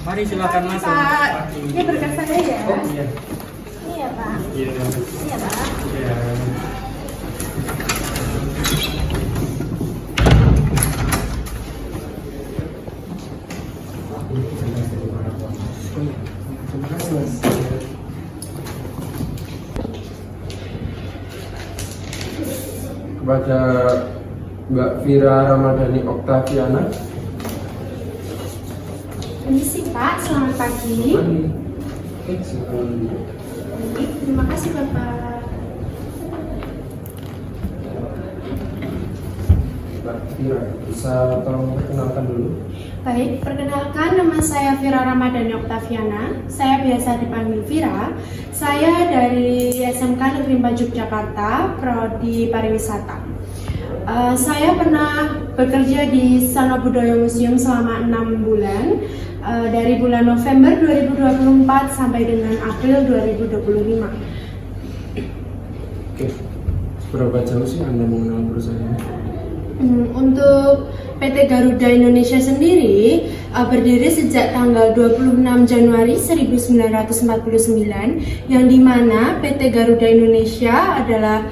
Mari silakan masuk. Pak, ini berkas saya ya. Oh iya. Ini ya Pak. Iya. Ini ya Pak. Iya. Terima kasih Mas. Kepada Mbak Vira Ramadhani Oktaviana. Permisi Pak, selamat pagi. Oke, silakan. Baik, terima kasih Bapak. Mbak Vira, bisa tolong perkenalkan dulu? Baik, perkenalkan nama saya Vira Ramadhani Oktaviana. Saya biasa dipanggil Vira. Saya dari SMK Negeri 4 Yogyakarta, Prodi Pariwisata. Saya pernah bekerja di Sana Budaya Museum selama 6 bulan, dari bulan November 2024 sampai dengan April 2025. Oke, seberapa jauh sih Anda mengenal perusahaan ini? Untuk PT Garuda Indonesia sendiri berdiri sejak tanggal 26 Januari 1949, yang dimana PT Garuda Indonesia adalah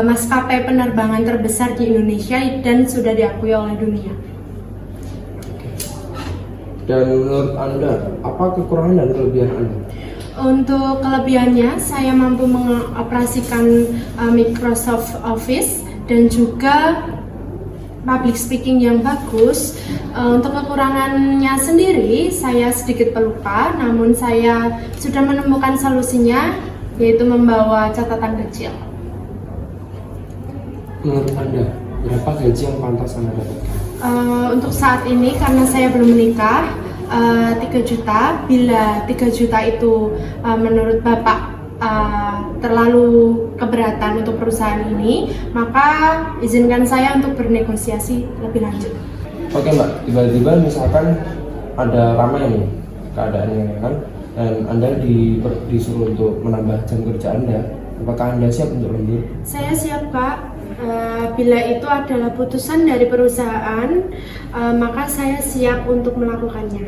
maskapai penerbangan terbesar di Indonesia dan sudah diakui oleh dunia. Dan menurut Anda, apa kekurangan dan kelebihan Anda? Untuk kelebihannya, saya mampu mengoperasikan Microsoft Office dan juga public speaking yang bagus. Untuk kekurangannya sendiri, saya sedikit pelupa, namun saya sudah menemukan solusinya, yaitu membawa catatan kecil. Menurut Anda, berapa gaji yang pantas Anda dapatkan? Untuk saat ini, karena saya belum menikah, 3 juta. Bila 3 juta itu menurut Bapak terlalu keberatan untuk perusahaan ini, maka izinkan saya untuk bernegosiasi lebih lanjut. Oke Mbak, tiba-tiba misalkan ada ramai nih keadaannya kan, dan Anda disuruh untuk menambah jam kerja Anda, apakah Anda siap untuk lembur? Saya siap Pak. Bila itu adalah putusan dari perusahaan, maka saya siap untuk melakukannya.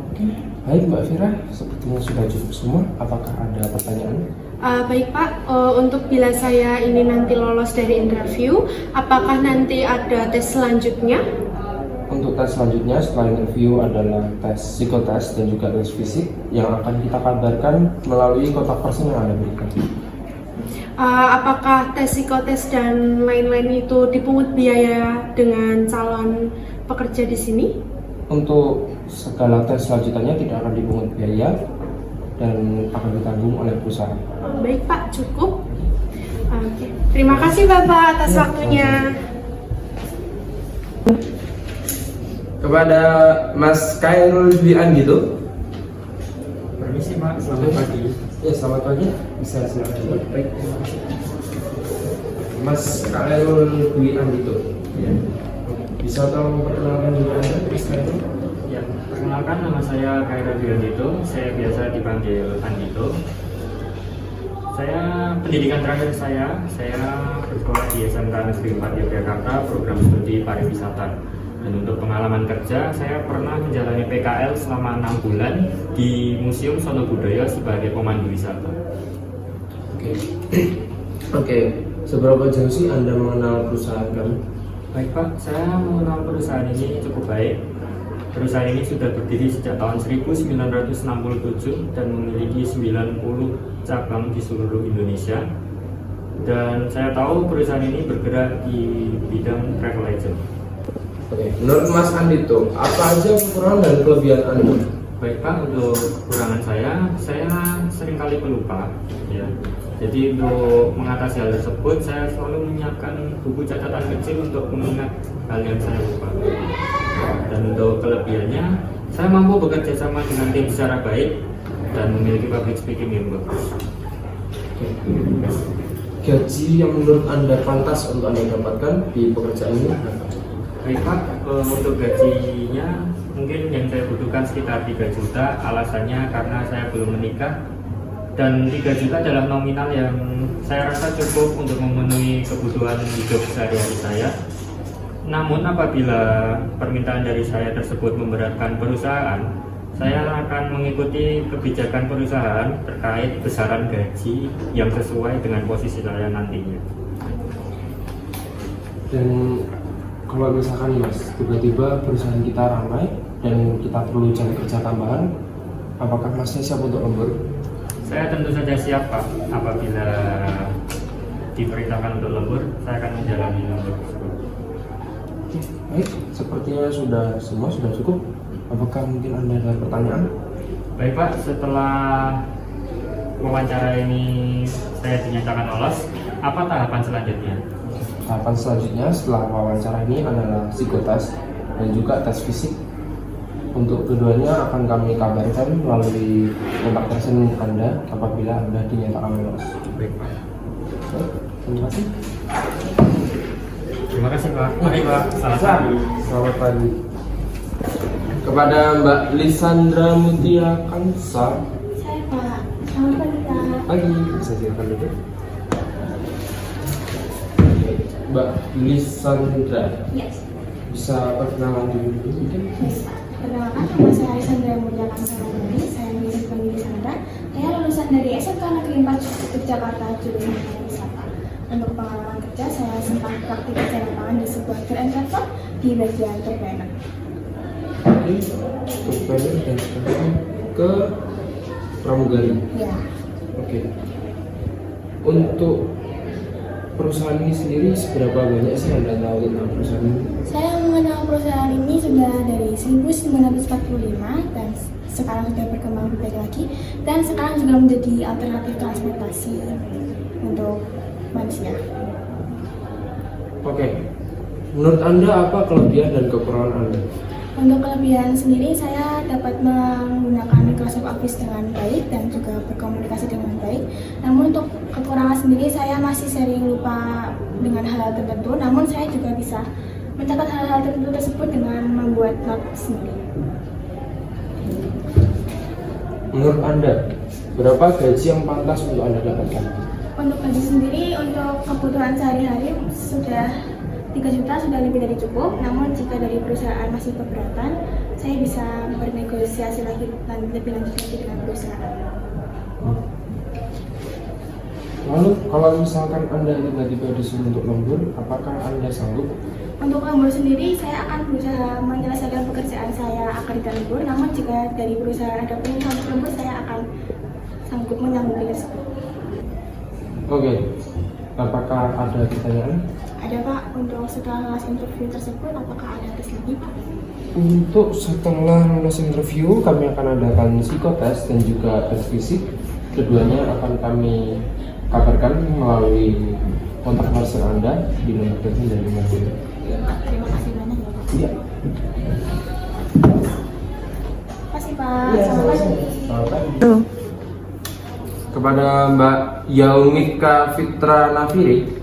Oke, baik Mbak Vira, sepertinya sudah cukup semua. Apakah ada pertanyaan? Baik Pak, untuk bila saya ini nanti lolos dari interview, apakah nanti ada tes selanjutnya? Untuk tes selanjutnya setelah interview adalah tes psikotes dan juga tes fisik yang akan kita kabarkan melalui kontak person yang Anda berikan. Apakah tes psikotes dan lain-lain itu dipungut biaya dengan calon pekerja di sini? Untuk segala tes selanjutnya tidak akan dipungut biaya dan akan ditanggung oleh perusahaan. Baik Pak, cukup. Oke. Terima kasih Bapak atas waktunya. Kepada Mas Khairul Dwi Anggito. Permisi Pak, selamat pagi. Ya, selamat pagi. Bisa silakan. Baik. Mas Khairul Dwi Anggito. Ya. Bisa tolong perkenalkan diri Anda? Bisa itu. Ya, perkenalkan nama saya Khairul Dwi Andito. Saya biasa dipanggil Andito. Saya pendidikan terakhir saya bersekolah di SMK Negeri 4 Yogyakarta, program studi pariwisata. Dan untuk pengalaman kerja, saya pernah menjalani PKL selama 6 bulan di Museum Sono Budaya sebagai pemandu wisata. Oke. Seberapa jauh sih Anda mengenal perusahaan kami? Baik Pak, saya mengenal perusahaan ini cukup baik. Perusahaan ini sudah berdiri sejak tahun 1967 dan memiliki 90 cabang di seluruh Indonesia. Dan saya tahu perusahaan ini bergerak di bidang travel agent. Oke. Menurut Mas Andito, apa aja kekurangan dan kelebihan Anda? Baik Pak, untuk kekurangan saya seringkali pelupa. Ya. Jadi untuk mengatasi hal tersebut, saya selalu menyiapkan buku catatan kecil untuk mengingat hal yang saya lupa. Dan untuk kelebihannya, saya mampu bekerja sama dengan tim secara baik dan memiliki public speaking yang bagus. Gaji yang menurut Anda pantas untuk Anda dapatkan di pekerjaan ini? Baik Pak, untuk gajinya mungkin yang saya butuhkan sekitar 3 juta. Alasannya karena saya belum menikah, dan 3 juta adalah nominal yang saya rasa cukup untuk memenuhi kebutuhan hidup sehari-hari saya. Namun apabila permintaan dari saya tersebut memberatkan perusahaan, Saya akan mengikuti kebijakan perusahaan terkait besaran gaji yang sesuai dengan posisi saya nantinya. Dan kalau misalkan Mas, tiba-tiba perusahaan kita ramai dan kita perlu jam kerja tambahan, apakah Masnya siap untuk lembur? Saya tentu saja siap, Pak. Apabila diperintahkan untuk lembur, saya akan menjalani lembur tersebut. Baik, sepertinya sudah cukup. Apakah mungkin Anda ada pertanyaan? Baik, Pak. Setelah wawancara ini saya dinyatakan lolos, apa tahapan selanjutnya? Tahapan selanjutnya setelah wawancara ini adalah psikotes dan juga tes fisik. Untuk keduanya akan kami kabarkan melalui kontak person Anda apabila Anda dinyatakan lolos. Baik, Pak. Baik, terima kasih. Terima kasih, Pak. Mari, Pak. Selamat pagi. Kepada Mbak Lisandra Mutia Kansa. Saya Pak. Selamat pagi Pak. Pagi, bisa silakan dulu. Mbak Lisandra, Yes. bisa perkenalan dulu mungkin? Yes, Pak. Perkenalkan, nama saya Lisandra Mulia Kamsarani. Saya mirip panggil Lisandra. Saya lulusan dari SMK Negeri 4 Yogyakarta, jurusan pariwisata. Untuk pengalaman kerja, saya sempat praktik kerja lapangan di sebuah tour and travel di bagian tour planner. Oke, untuk planner dan sekarang ke pramugari. Ya. Oke. Untuk perusahaan ini sendiri seberapa banyak sih Anda tahu tentang perusahaan ini? Saya mengenal perusahaan ini sudah dari 1945 dan sekarang sudah berkembang lebih baik lagi, dan sekarang juga menjadi alternatif transportasi untuk manusia. Oke. Menurut Anda apa kelebihan dan kekurangan Anda? Untuk kelebihan sendiri, saya dapat menggunakan Microsoft Office dengan baik dan juga berkomunikasi dengan baik. Namun untuk kekurangan sendiri, saya masih sering lupa dengan hal tertentu. Namun saya juga bisa mencatat hal-hal tertentu tersebut dengan membuat note sendiri. Menurut Anda, berapa gaji yang pantas untuk Anda dapatkan? Untuk gaji sendiri, untuk kebutuhan sehari-hari sudah 3 juta sudah lebih dari cukup. Namun jika dari perusahaan masih keberatan, saya bisa bernegosiasi lagi lebih lanjut lagi dengan perusahaan. Lalu kalau misalkan Anda tiba-tiba disuruh untuk lembur, apakah Anda sanggup? Untuk lembur sendiri, saya akan berusaha menyelesaikan pekerjaan saya agar tidak lembur. Namun jika dari perusahaan ada permintaan untuk lembur, saya akan sanggup menyanggupi tersebut. Oke. Apakah ada pertanyaan? Ada Pak, untuk setelah lolos interview tersebut, apakah ada tes lagi Pak? Untuk setelah lulus interview, kami akan adakan psikotes dan juga tes fisik. Keduanya akan kami kabarkan melalui kontak person Anda di nomor telepon dan email. Terima kasih banyak ya Pak. Iya. Terima kasih Pak. Iya, Selamat pagi. selamat pagi. Kepada Mbak Yaumika Fitra Nafiri.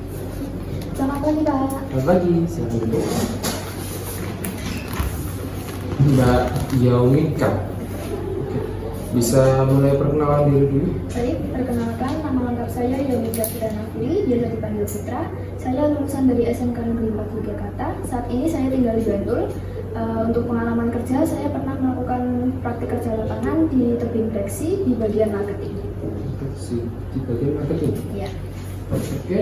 Selamat pagi Pak. Selamat pagi, silakan duduk. Mbak Yaumika, oke, bisa mulai perkenalan diri dulu? Baik, perkenalkan, nama lengkap saya Yaumika Fitra Nafiri, biasa dipanggil Fitra. Saya lulusan dari SMK Negeri 4 Yogyakarta. Saat ini saya tinggal di Bandung. Untuk pengalaman kerja, saya pernah melakukan praktik kerja lapangan di tebing Breksi di bagian marketing. Di bagian marketing? Iya. Oke.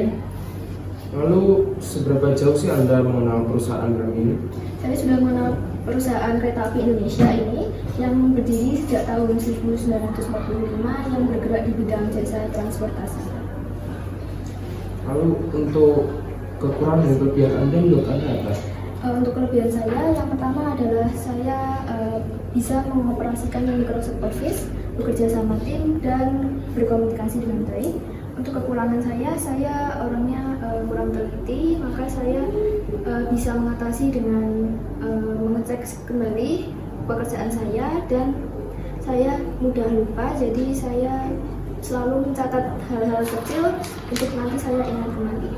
Lalu seberapa jauh sih Anda mengenal perusahaan kami ini? Saya sudah mengenal perusahaan kereta api Indonesia ini yang berdiri sejak tahun 1945 yang bergerak di bidang jasa transportasi. Lalu untuk kekurangan dan kelebihan Anda menurut Anda apa? Untuk kelebihan saya, yang pertama adalah saya bisa mengoperasikan Microsoft Office, bekerja sama tim, dan berkomunikasi dengan baik. Untuk kekurangan saya orangnya kurang teliti, maka saya bisa mengatasi dengan mengecek kembali pekerjaan saya, dan saya mudah lupa, jadi saya selalu mencatat hal-hal kecil untuk nanti saya ingat kembali.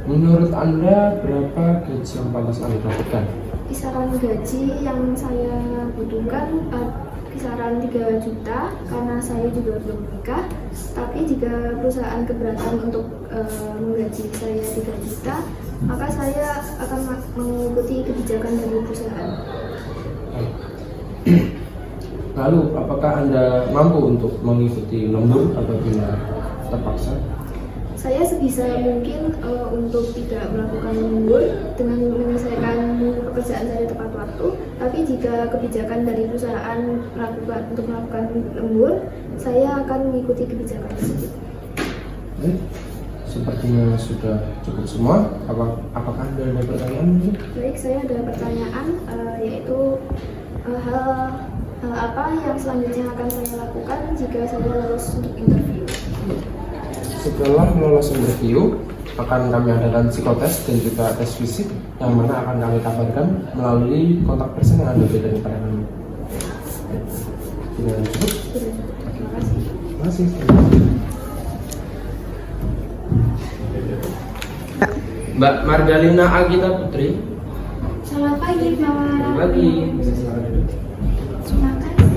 Menurut Anda berapa gaji yang pantas Anda dapatkan? Kisaran gaji yang saya butuhkan kisaran 3 juta karena saya juga belum menikah. Tapi jika perusahaan keberatan untuk menggaji saya 3 juta, maka saya akan mengikuti kebijakan dari perusahaan. Lalu, apakah Anda mampu untuk mengikuti lembur apabila terpaksa? Saya sebisa mungkin untuk tidak melakukan lembur dengan menyelesaikan pekerjaan saya tepat waktu. Tapi jika kebijakan dari perusahaan untuk melakukan lembur, saya akan mengikuti kebijakan tersebut. Baik, sepertinya sudah cukup semua. Apakah Anda ada pertanyaan mungkin? Baik, saya ada pertanyaan yaitu hal apa yang selanjutnya akan saya lakukan jika saya lolos untuk interview. Setelah lolos interview, akan kami adakan psikotes dan juga tes fisik yang mana akan kami kabarkan melalui kontak person yang Anda berikan kepada kami. Tidak cukup? Terima kasih. Terima kasih. Mbak Mardalina Agita Putri. Selamat pagi, Pak. Selamat pagi. Bisa silakan duduk. Terima kasih.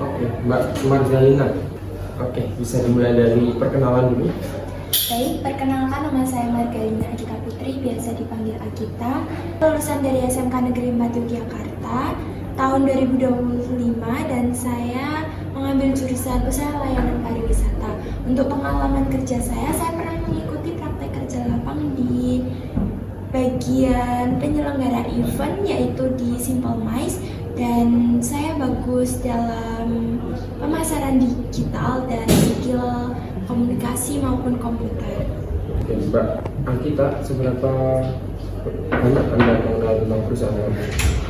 Oke, Mbak Mardalina. Oke, bisa dimulai dari perkenalan dulu. Baik, perkenalkan nama saya Margalina Agita Putri, biasa dipanggil Agita. Lulusan dari SMK Negeri 4 Yogyakarta tahun 2025 dan saya mengambil jurusan usaha layanan pariwisata. Untuk pengalaman kerja saya pernah mengikuti praktek kerja lapang di bagian penyelenggara event yaitu di Simple Mice, dan saya bagus dalam pemasaran digital dan skill komunikasi maupun komputer. Oke, Mbak Agita, seberapa banyak Anda mengenal tentang perusahaan Anda?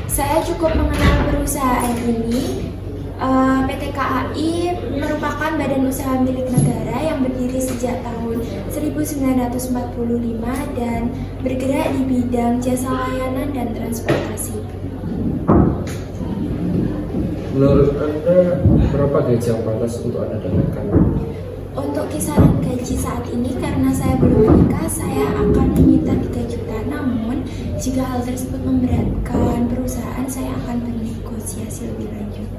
Saya cukup mengenal perusahaan ini. PT KAI merupakan badan usaha milik negara yang berdiri sejak tahun 1945 dan bergerak di bidang jasa layanan dan transportasi. Menurut Anda, berapa gaji yang pantas untuk Anda dapatkan? Untuk kisaran gaji saat ini, karena saya belum menikah, saya akan meminta 3 juta. Namun, jika hal tersebut memberatkan perusahaan, saya akan bernegosiasi lebih lanjut.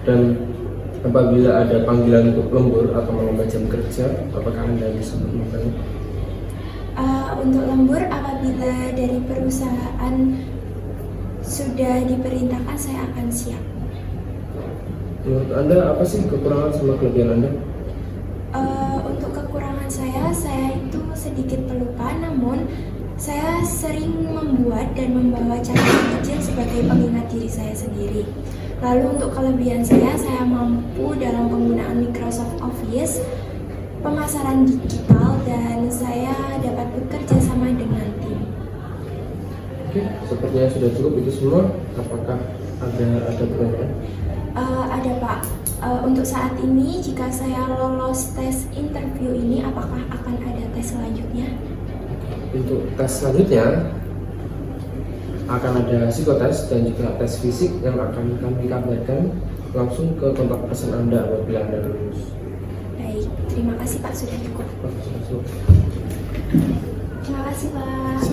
Dan apabila ada panggilan untuk lembur atau menambah jam kerja, apakah Anda bisa melakukannya? Untuk lembur, apabila dari perusahaan sudah diperintahkan, saya akan siap. Menurut Anda, apa sih kekurangan sama kelebihan Anda? Untuk kekurangan saya itu sedikit pelupa, namun saya sering membuat dan membawa catatan kecil sebagai pengingat diri saya sendiri. Lalu untuk kelebihan saya mampu dalam penggunaan Microsoft Office, pemasaran digital, dan saya dapat bekerja sama dengan tim. Oke, sepertinya sudah cukup itu semua. Apakah ada pertanyaan? Ada Pak. Untuk saat ini, jika saya lolos tes interview ini, apakah akan ada tes selanjutnya? Untuk tes selanjutnya akan ada psikotes dan juga tes fisik yang akan kami kabarkan langsung ke kontak person Anda apabila Anda lulus. Baik, terima kasih Pak, sudah cukup. Oke, sudah cukup. Terima kasih Pak.